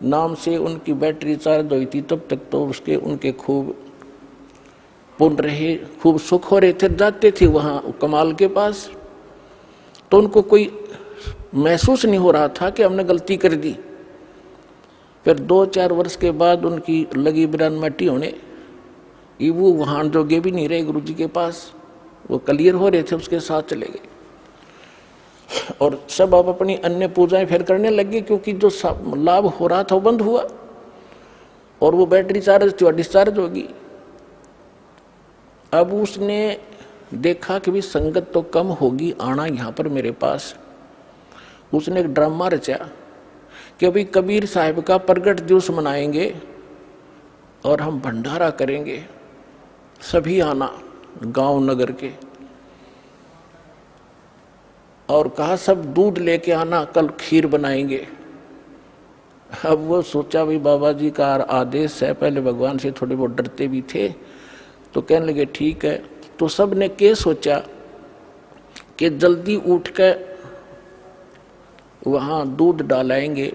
नाम से उनकी बैटरी चार्ज हुई थी, तब तक तो उसके उनके खूब पुण्य रहे, खूब सुख हो रहे थे। जाते थे वहां कमाल के पास तो उनको कोई महसूस नहीं हो रहा था कि हमने गलती कर दी। फिर 2-4 वर्ष के बाद उनकी लगी बिरान मट्टी होने, वो वहां जोगे भी नहीं रहे गुरु जी के पास, वो क्लियर हो रहे थे, उसके साथ चले गए। और सब अब अपनी अन्य पूजाएं फिर करने लगे, क्योंकि जो लाभ हो रहा था वो बंद हुआ और वो बैटरी चार्ज थी और डिस्चार्ज होगी। अब उसने देखा कि भी संगत तो कम होगी, आना यहाँ पर मेरे पास। उसने एक ड्रामा रचा कि अभी कबीर साहब का प्रगट दिवस मनाएंगे और हम भंडारा करेंगे, सभी आना गांव नगर के। और कहा सब दूध लेके आना, कल खीर बनाएंगे। अब वो सोचा भाई बाबा जी का आदेश है, पहले भगवान से थोड़े बहुत डरते भी थे, तो कहने लगे ठीक है। तो सब ने क्या सोचा कि जल्दी उठ कर वहाँ दूध डालाएंगे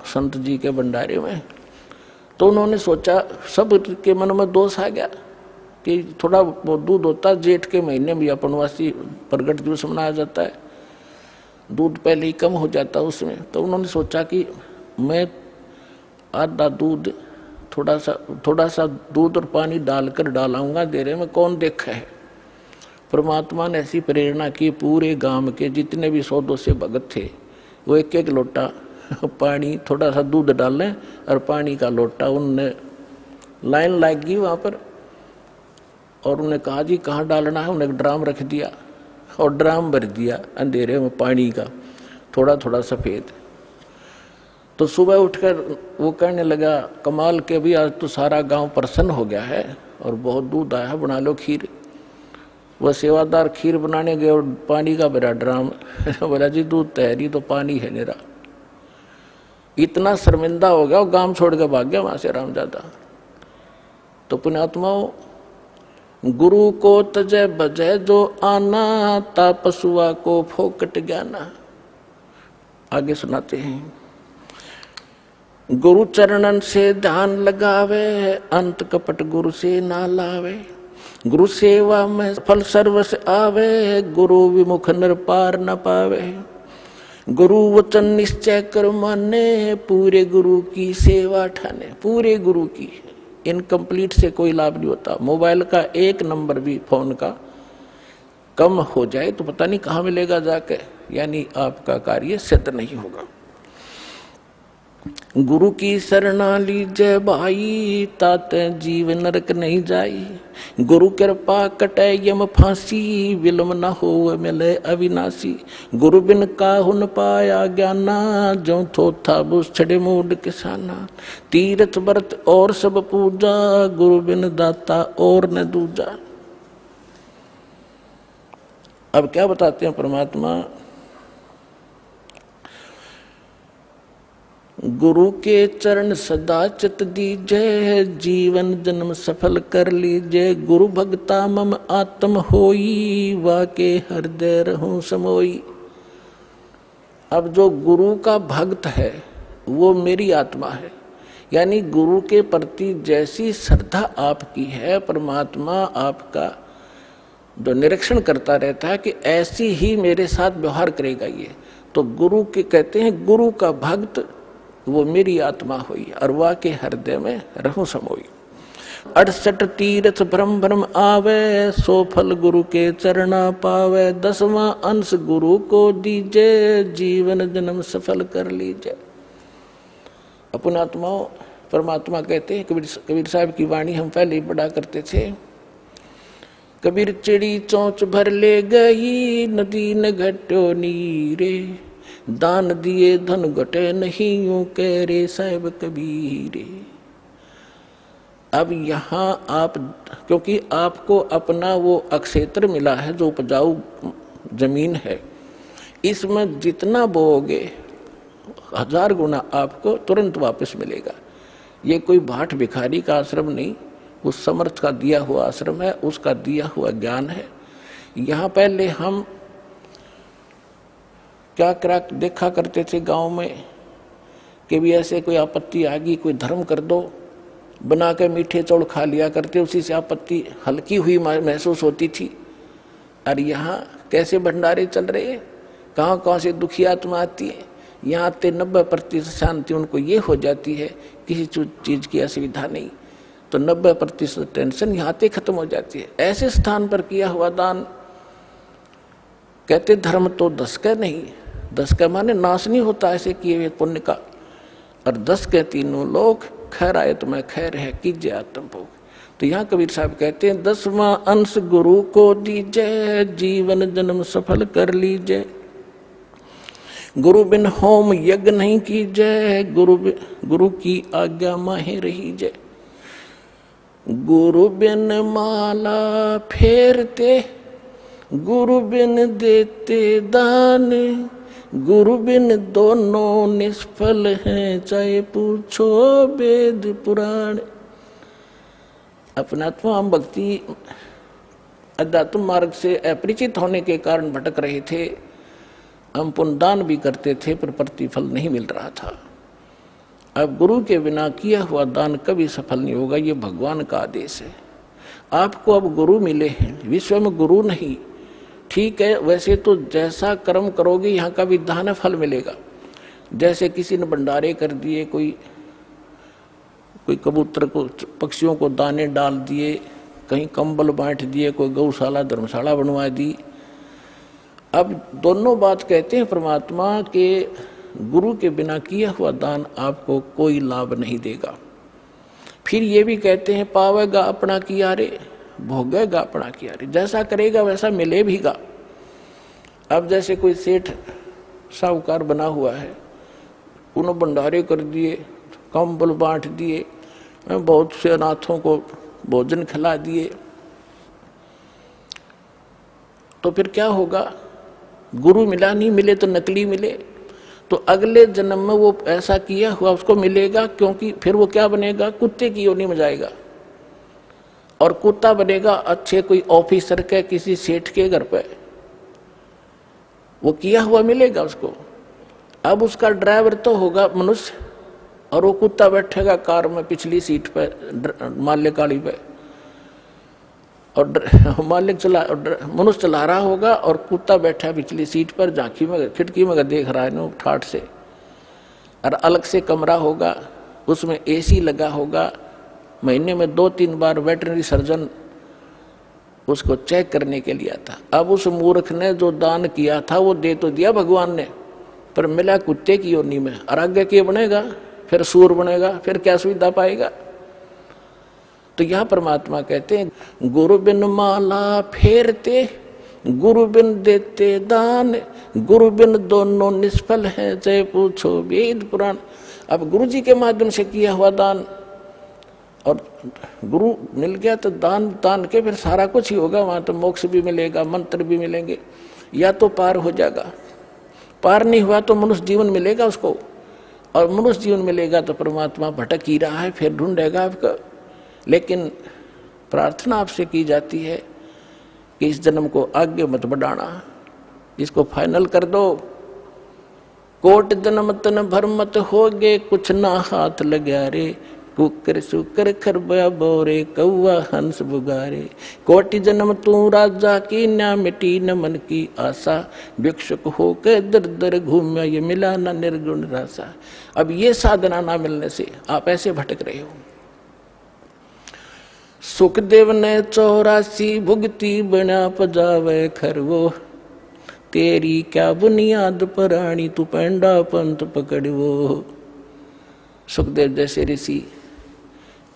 संत जी के भंडारे में। तो उन्होंने सोचा, सब के मन में दोष आ गया कि थोड़ा वो दूध होता, जेठ के महीने में अपनवासी प्रगट दिवस मनाया जाता है, दूध पहले ही कम हो जाता उसमें। तो उन्होंने सोचा कि मैं आधा दूध, थोड़ा सा दूध और पानी डालकर डालाऊंगा देरे में, कौन देखा है। परमात्मा ने ऐसी प्रेरणा की, पूरे गांव के जितने भी 100-200 भगत थे वो एक एक लोटा पानी, थोड़ा सा दूध डालें और पानी का लोटा, उनने लाइन लग गई वहाँ पर। और उन्हें कहा जी कहाँ डालना है, उन्हें ड्राम रख दिया और ड्राम भर दिया अंधेरे में पानी का, थोड़ा थोड़ा सफ़ेद। तो सुबह उठकर वो कहने लगा कमाल के भी आज तो सारा गांव प्रसन्न हो गया है और बहुत दूध आया है, बना लो खीर। वह सेवादार खीर बनाने गए और पानी का भरा ड्राम बोला जी दूध तैयारी तो पानी है मेरा। इतना शर्मिंदा हो गया, वो गांव छोड़ के भाग गया वहां से रामजादा। तो पुण्यात्माओं, गुरु को तजय बजय जो आना, तापसुआ को फोकट ज्ञाना। आगे सुनाते हैं, गुरु चरणन से ध्यान लगावे, अंत कपट गुरु से ना लावे। गुरु सेवा में फल सर्वस आवे, गुरु विमुख नर पार न पावे। गुरु वचन निश्चय कर माने, पूरे गुरु की सेवा ठाने। पूरे गुरु की, इनकम्प्लीट से कोई लाभ नहीं होता। मोबाइल का एक नंबर भी फोन का कम हो जाए तो पता नहीं कहाँ मिलेगा जाके, यानी आपका कार्य सिद्ध नहीं होगा। गुरु की शरणा लीजय भाई, ताते जीव नरक नहीं जाई। गुरु कृपा कटे यम फांसी, विलम न हो मिले अविनाशी। गुरु बिन काहु न पाया ज्ञाना, जो थो था बुझ छड़े मूड किसाना। तीर्थ व्रत और सब पूजा, गुरु बिन दाता और न दूजा। अब क्या बताते हैं परमात्मा, गुरु के चरण सदा चित दीजय, जीवन जन्म सफल कर लीजय। गुरु भक्ता मम आत्म होई, वाके हृदय रहूं समोई। अब जो गुरु का भक्त है वो मेरी आत्मा है, यानी गुरु के प्रति जैसी श्रद्धा आपकी है, परमात्मा आपका जो निरीक्षण करता रहता है कि ऐसी ही मेरे साथ व्यवहार करेगा ये। तो गुरु के कहते हैं, गुरु का भक्त वो मेरी आत्मा हुई, और वाह के हृदय में रहूं समोई। 68 तीर्थ भ्रम भ्रम आवे, सो फल गुरु के चरणा पावे। 10वां अंश गुरु को दीजे, जीवन जन्म सफल कर लीजिए। अपने आत्माओं, परमात्मा कहते हैं, कबीर साहब की वाणी हम पहले ही पढ़ा करते थे। कबीर चिड़ी चोंच भर ले गई, नदी न घटो नीरे। दान दिए धन घटे नहीं, यूं कह रे साहिब कबीरे। अब यहाँ आप, क्योंकि आपको अपना वो अक्षेत्र मिला है जो उपजाऊ जमीन है, इसमें जितना बोओगे 1000 गुना आपको तुरंत वापस मिलेगा। ये कोई भाट भिखारी का आश्रम नहीं, उस समर्थ का दिया हुआ आश्रम है, उसका दिया हुआ ज्ञान है। यहाँ पहले हम क्या देखा करते थे गांव में कि भी ऐसे कोई आपत्ति आ गई, कोई धर्म कर दो, बना के मीठे चौड़ खा लिया करते, उसी से आपत्ति हल्की हुई महसूस होती थी। और यहाँ कैसे भंडारे चल रहे हैं, कहाँ कहाँ से दुखी आत्मा आती है, यहाँ आते 90% शांति उनको ये हो जाती है, किसी चीज़ की असुविधा नहीं, तो 90% टेंशन यहाँ आते खत्म हो जाती है। ऐसे स्थान पर किया हुआ दान, कहते धर्म तो 10 का नहीं, 10 का माने नाश नहीं होता ऐसे किए हुए पुण्य का, और 10 के तीनों लोग खैर आए तो मैं खैर है कीजिए आत्मभोग। तो यहाँ कबीर साहब कहते हैं 10वां अंश गुरु को दीजिए, जीवन जन्म सफल कर लीजिए। गुरु बिन होम यज्ञ नहीं कीजिए, गुरु की आज्ञा माहे रहीजे। गुरु बिन माला फेरते, गुरु बिन देते दान, गुरु बिन दोनों निष्फल हैं, चाहे पूछो वेद पुराण। अपनात्मा हम भक्ति अध्यात्म मार्ग से अपरिचित होने के कारण भटक रहे थे। हम पुण्यदान भी करते थे पर प्रतिफल नहीं मिल रहा था। अब गुरु के बिना किया हुआ दान कभी सफल नहीं होगा, ये भगवान का आदेश है। आपको अब गुरु मिले हैं, विश्व में गुरु नहीं, ठीक है, वैसे तो जैसा कर्म करोगे यहाँ का भी दान फल मिलेगा। जैसे किसी ने भंडारे कर दिए, कोई कबूतर को, पक्षियों को दाने डाल दिए, कहीं कंबल बांट दिए, कोई गौशाला धर्मशाला बनवा दी। अब दोनों बात कहते हैं परमात्मा के गुरु के बिना किया हुआ दान आपको कोई लाभ नहीं देगा। फिर ये भी कहते हैं पावेगा अपना किया रे, भोगेगा अपना किया रे, जैसा करेगा वैसा मिले भीगा। अब जैसे कोई सेठ साहूकार बना हुआ है, उन्होंने भंडारे कर दिए, कंबल बांट दिए, बहुत से अनाथों को भोजन खिला दिए, तो फिर क्या होगा? गुरु मिला नहीं, मिले तो नकली मिले, तो अगले जन्म में वो ऐसा किया हुआ उसको मिलेगा, क्योंकि फिर वो क्या बनेगा? कुत्ते की योनि में जाएगा, और कुत्ता बनेगा अच्छे कोई ऑफिसर के, किसी सेठ के घर पे, वो किया हुआ मिलेगा उसको। अब उसका ड्राइवर तो होगा मनुष्य, और वो कुत्ता बैठेगा कार में पिछली सीट पे, माल्य गाड़ी पे, और मालिक मनुष्य चला रहा होगा और कुत्ता बैठा पिछली सीट पर, झांकी में खिड़की में देख रहा है ना ठाठ से। और अलग से कमरा होगा, उसमें एसी लगा होगा, महीने में 2-3 बार वेटरनरी सर्जन उसको चेक करने के लिए आता। अब उस मूर्ख ने जो दान किया था वो दे तो दिया भगवान ने, पर मिला कुत्ते की योनि में, और आगे क्या बनेगा? फिर सूर बनेगा, फिर क्या सुविधा पाएगा? तो यहाँ परमात्मा कहते हैं गुरु बिन माला फेरते, गुरु बिन देते दान, गुरु बिन दोनों निष्फल हैं, चाहे पूछो वेद पुराण। अब गुरु जी के माध्यम से किया हुआ दान, और गुरु मिल गया तो दान के फिर सारा कुछ ही होगा, वहाँ तो मोक्ष भी मिलेगा, मंत्र भी मिलेंगे, या तो पार हो जाएगा। पार नहीं हुआ तो मनुष्य जीवन मिलेगा उसको, और मनुष्य जीवन मिलेगा तो परमात्मा भटक ही रहा है, फिर ढूंढेगा आपका। लेकिन प्रार्थना आपसे की जाती है कि इस जन्म को आगे मत बढ़ाना, इसको फाइनल कर दो। कोट जन्म तन भर मत होगे, कुछ ना हाथ लग्या रे, कुकर सुकर खरबा बोरे, कौआ हंस बुगारे। कोटि जन्म तू राजा की, ना मिटी न मन की आशा, भिक्षुक होकर दर दर घूमिया, ये मिला ना निर्गुण रासा। अब ये साधना ना मिलने से आप ऐसे भटक रहे हो। सुखदेव ने 84 भुगती बना पजावे खरवो, तेरी क्या बुनियाद पराणी, तू पेंडा पंथ पकड़वो। सुखदेव जैसे ऋषि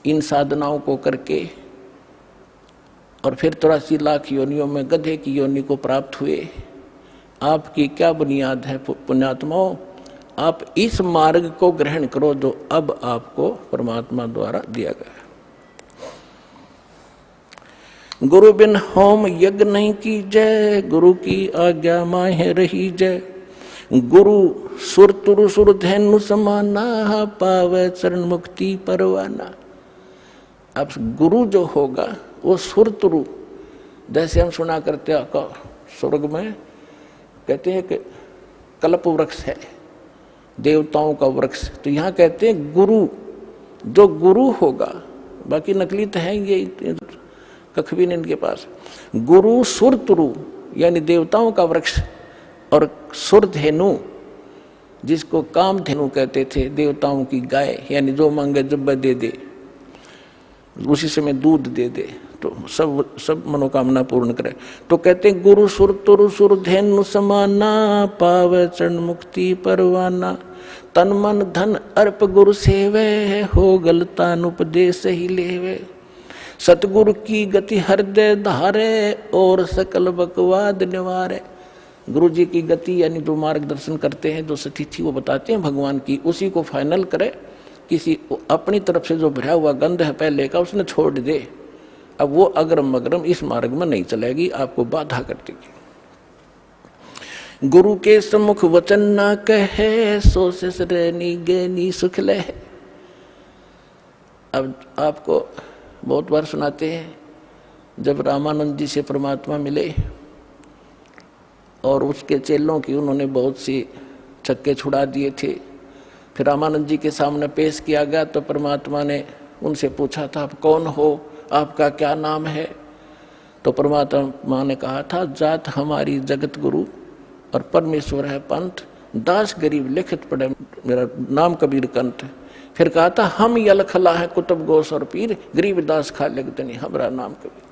इन साधनाओं को करके और फिर 83 लाख योनियों में गधे की योनि को प्राप्त हुए। आपकी क्या बुनियाद है पुण्यात्माओं? आप इस मार्ग को ग्रहण करो जो अब आपको परमात्मा द्वारा दिया गया। गुरु बिन होम यज्ञ नहीं कीजय, गुरु की आज्ञा माहे रही जय। गुरु सुर तुरु सुर धैनु समाना, पावे चरण मुक्ति परवाना। अब गुरु जो होगा वो सुर तुरु, जैसे हम सुना करते हैं स्वर्ग में कहते हैं कि कल्प वृक्ष है, देवताओं का वृक्ष, तो यहाँ कहते हैं गुरु, जो गुरु होगा, बाकी नकली तो है ये कख भी नहीं इनके पास। गुरु सुर तुरु यानी देवताओं का वृक्ष, और सुर धेनु जिसको काम धेनु कहते थे, देवताओं की गाय, यानी जो मांगे जब दे दे, उसी समय दूध दे दे तो सब मनोकामना पूर्ण करे। तो कहते हैं गुरु सुर तुरु सुर धेनु समाना, पावे चरण मुक्ति परवाना। तन मन धन अर्प गुरु सेवे, हो गलतान उपदेश ही लेवे। सतगुरु की गति हृदय धारे, और सकल बकवाद निवारे। गुरु जी की गति यानी जो मार्गदर्शन करते हैं, जो स्थिति वो बताते हैं भगवान की, उसी को फाइनल करे। किसी अपनी तरफ से जो भरा हुआ गंध है पहले का उसने छोड़ दे, अब वो अग्रम अग्रम इस मार्ग में नहीं चलेगी, आपको बाधा कर देगी। गुरु के सम्मुख वचन ना कहे, सो से रहनी गैनी सुख लह। अब आपको बहुत बार सुनाते हैं, जब रामानंद जी से परमात्मा मिले और उसके चेलों की उन्होंने बहुत सी छक्के छुड़ा दिए थे, फिर रामानंद जी के सामने पेश किया गया तो परमात्मा ने उनसे पूछा था, आप कौन हो, आपका क्या नाम है? तो परमात्मा ने कहा था, जात हमारी जगत गुरु और परमेश्वर है पंथ, दास गरीब लिखित पढ़े मेरा नाम कबीर कंठ। फिर कहा था, हम यलखला है कुतुब गोस और पीर, गरीब दास खा लगतनी हमारा नाम कबीर।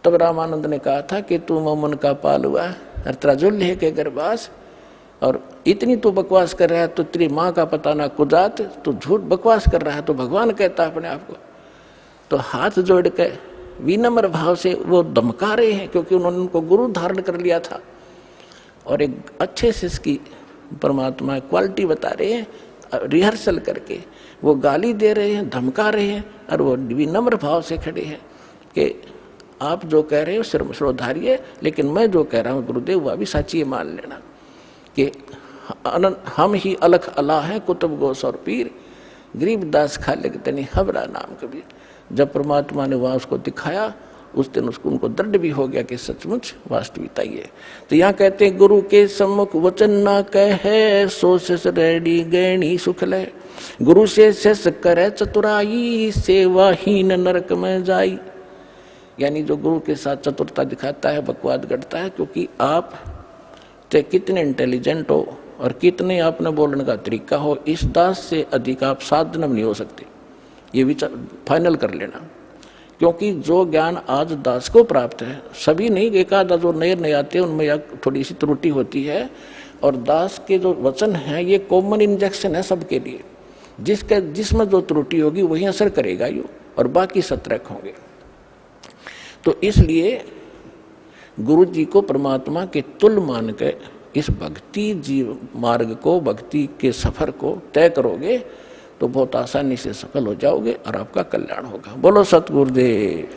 तब रामानंद ने कहा था कि तू मोमन का पाल हुआ और तेरा जुल्ल है के गर्भास, और इतनी तू बकवास कर रहा है तो तेरी माँ का पता ना कुजात, तू झूठ बकवास कर रहा है तो भगवान कहता है अपने आप को। तो हाथ जोड़ के विनम्र भाव से वो धमका रहे हैं, क्योंकि उन्होंने उनको गुरु धारण कर लिया था और एक अच्छे से इसकी परमात्मा क्वालिटी बता रहे हैं, रिहर्सल करके वो गाली दे रहे हैं, धमका रहे हैं, और वो विनम्र भाव से खड़े हैं कि आप जो कह रहे हो श्रोधारिये, लेकिन मैं जो कह रहा हूँ गुरुदेव वह भी सच्ची मान लेना कि हम ही अलख अला हैं कुतुब गोस और पीर, गरीब दास खा लगतनी हमारा नाम कबीर। जब परमात्मा ने वहाँ उसको दिखाया, उस दिन उसको उनको दृढ़ भी हो गया कि सचमुच वास्तविकता ही है। तो यहाँ कहते हैं, गुरु के सम्मुख वचन ना कहे, सो शिष रेडी गैणी सुख ले। गुरु से शिष करे चतुराई, सेवाहीन नरक में जाई। यानी जो गुरु के साथ चतुरता दिखाता है, बकवाद गढ़ता है, क्योंकि आप चाहे कितने इंटेलिजेंट हो और कितने आपने बोलने का तरीका हो, इस दास से अधिक आप साधन नहीं हो सकते, ये विचार फाइनल कर लेना। क्योंकि जो ज्ञान आज दास को प्राप्त है, सभी नहीं, एक आधा जो नए नए आते हैं उनमें थोड़ी सी त्रुटि होती है, और दास के जो वचन हैं ये कॉमन इंजेक्शन है सबके लिए, जिसमें जो त्रुटि होगी वही असर करेगा ये, और बाकी सतर्क होंगे। तो इसलिए गुरु जी को परमात्मा के तुल्य मान के इस भक्ति जीव मार्ग को, भक्ति के सफर को तय करोगे तो बहुत आसानी से सफल हो जाओगे और आपका कल्याण होगा। बोलो सतगुरुदेव।